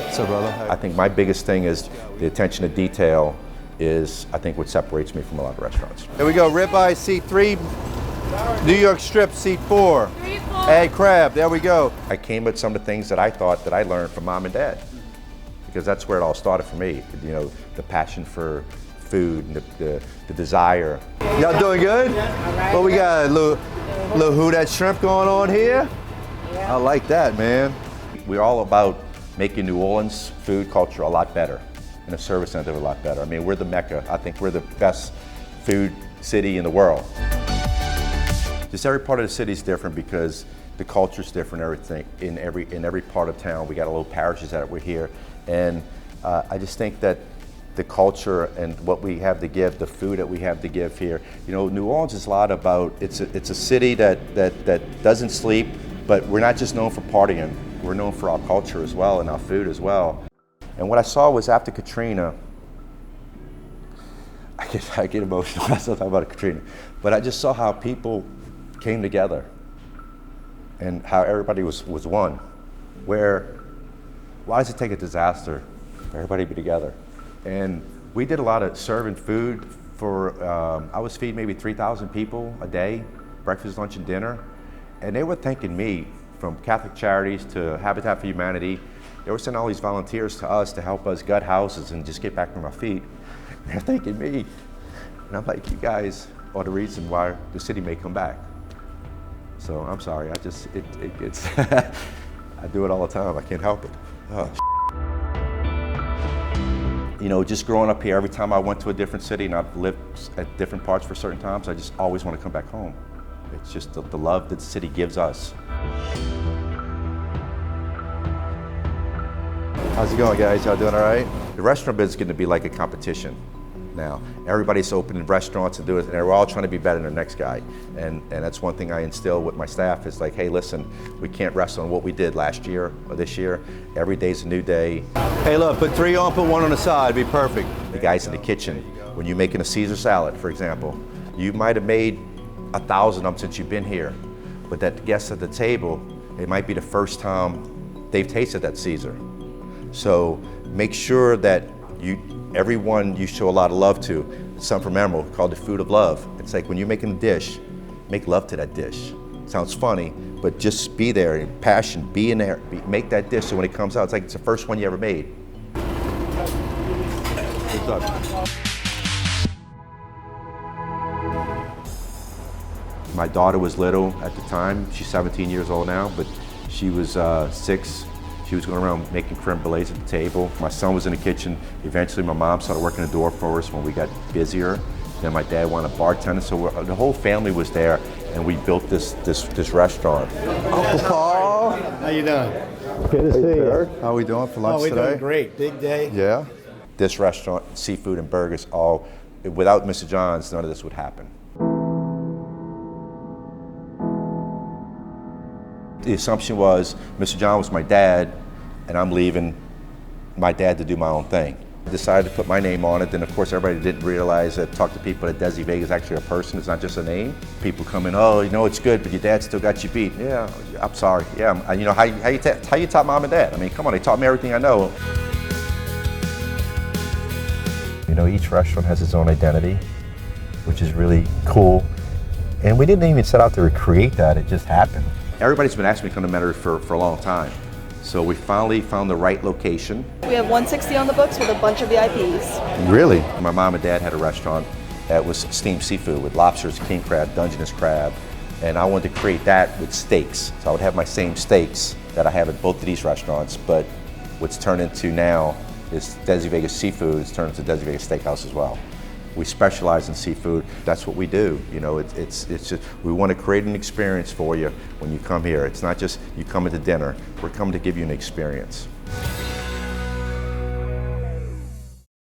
What's up, brother? I think my biggest thing is the attention to detail is, I think, what separates me from a lot of restaurants. Here we go, ribeye seat 3, New York strip seat 4. Add crab, there we go. I came with some of the things that I thought that I learned from mom and dad, because that's where it all started for me. You know, the passion for food and the desire. Y'all doing good? What we got, a little who that shrimp going on here? I like that, man. We're all about making New Orleans food culture a lot better and the service center a lot better. I mean, we're the Mecca. I think we're the best food city in the world. Just every part of the city is different because the culture's different. Everything in every part of town. We got a little parishes that we're here, and I just think that the culture and what we have to give, the food that we have to give here. You know, New Orleans is a lot about. It's a city that doesn't sleep, but we're not just known for partying. We're known for our culture as well and our food as well. And what I saw was after Katrina, I get emotional when I start talking about Katrina, but I just saw how people came together and how everybody was one. Why does it take a disaster for everybody to be together? And we did a lot of serving food for, I was feeding maybe 3,000 people a day, breakfast, lunch, and dinner. And they were thanking me, from Catholic Charities to Habitat for Humanity. They were sending all these volunteers to us to help us gut houses and just get back on our feet. And they're thanking me. And I'm like, you guys are the reason why the city may come back. So I'm sorry, it's, I do it all the time, I can't help it. Oh, you know, just growing up here, every time I went to a different city and I've lived at different parts for certain times, I just always want to come back home. It's just the love that the city gives us. How's it going, guys? Y'all doing all right? The restaurant business is going to be like a competition now. Everybody's opening restaurants and doing it, and they're all trying to be better than the next guy. And that's one thing I instill with my staff is like, hey, listen, we can't rest on what we did last year or this year. Every day's a new day. Hey, look, put 3 on, put 1 on the side, be perfect. The guys in the kitchen, when you're making a Caesar salad, for example, you might have made 1,000 of them since you've been here, but that guest at the table, it might be the first time they've tasted that Caesar. So make sure that everyone you show a lot of love to. It's something from Emeril called the food of love. It's like when you're making a dish, make love to that dish. Sounds funny, but just be there, and passion, be in there, make that dish so when it comes out, it's like it's the first one you ever made. What's up? My daughter was little at the time. She's 17 years old now, but she was 6. She was going around making creme brulees at the table. My son was in the kitchen. Eventually, my mom started working the door for us when we got busier. Then my dad wanted a bartender, so the whole family was there, and we built this restaurant. Uncle Paul. How you doing? Good to see you. How are we doing for lunch we're today? doing great. Big day. Yeah. This restaurant, seafood and burgers, without Mr. John's, none of this would happen. The assumption was Mr. John was my dad, and I'm leaving my dad to do my own thing. I decided to put my name on it, then of course everybody didn't realize that, talk to people, that Desi Vega is actually a person, it's not just a name. People come in, oh, you know, it's good, but your dad still got you beat. Yeah, I'm sorry. Yeah, you know, how you taught mom and dad? I mean, come on, they taught me everything I know. You know, each restaurant has its own identity, which is really cool. And we didn't even set out to recreate that, it just happened. Everybody's been asking me to come to Metairie for a long time. So we finally found the right location. We have 160 on the books with a bunch of VIPs. Really? My mom and dad had a restaurant that was steamed seafood with lobsters, king crab, Dungeness crab, and I wanted to create that with steaks. So I would have my same steaks that I have at both of these restaurants, but what's turned into now is Desi Vega Seafood. It's turned into Desi Vega Steakhouse as well. We specialize in seafood. That's what we do. You know, it's just, we want to create an experience for you when you come here. It's not just you coming to dinner. We're coming to give you an experience.